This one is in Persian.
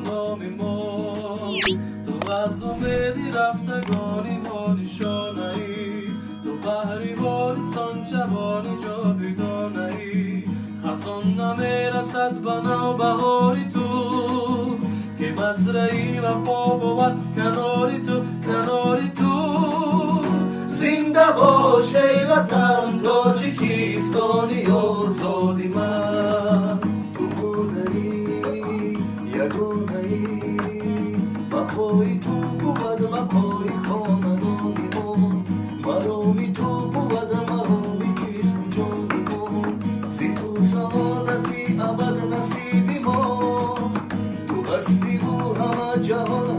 نام ما. تو از امیدی رفتگانی ما نشانه‌ای، تو پهریبانی سان جوانی جاویدانه‌ای. خزان نمیرسد به نوبهاری تو، که مزرعی وفا بود کناری تو، کناری تو. زنده باش ای وطن تاجیکستانی آزادی من. تو بودنی یگانه‌ای، وفای تو بود وفای خاندانی ما. مرامی تو بود مرامی جسم جانی ما. زی تو سعادتی ابد نصیبی ماست. تو هستی و همه جهان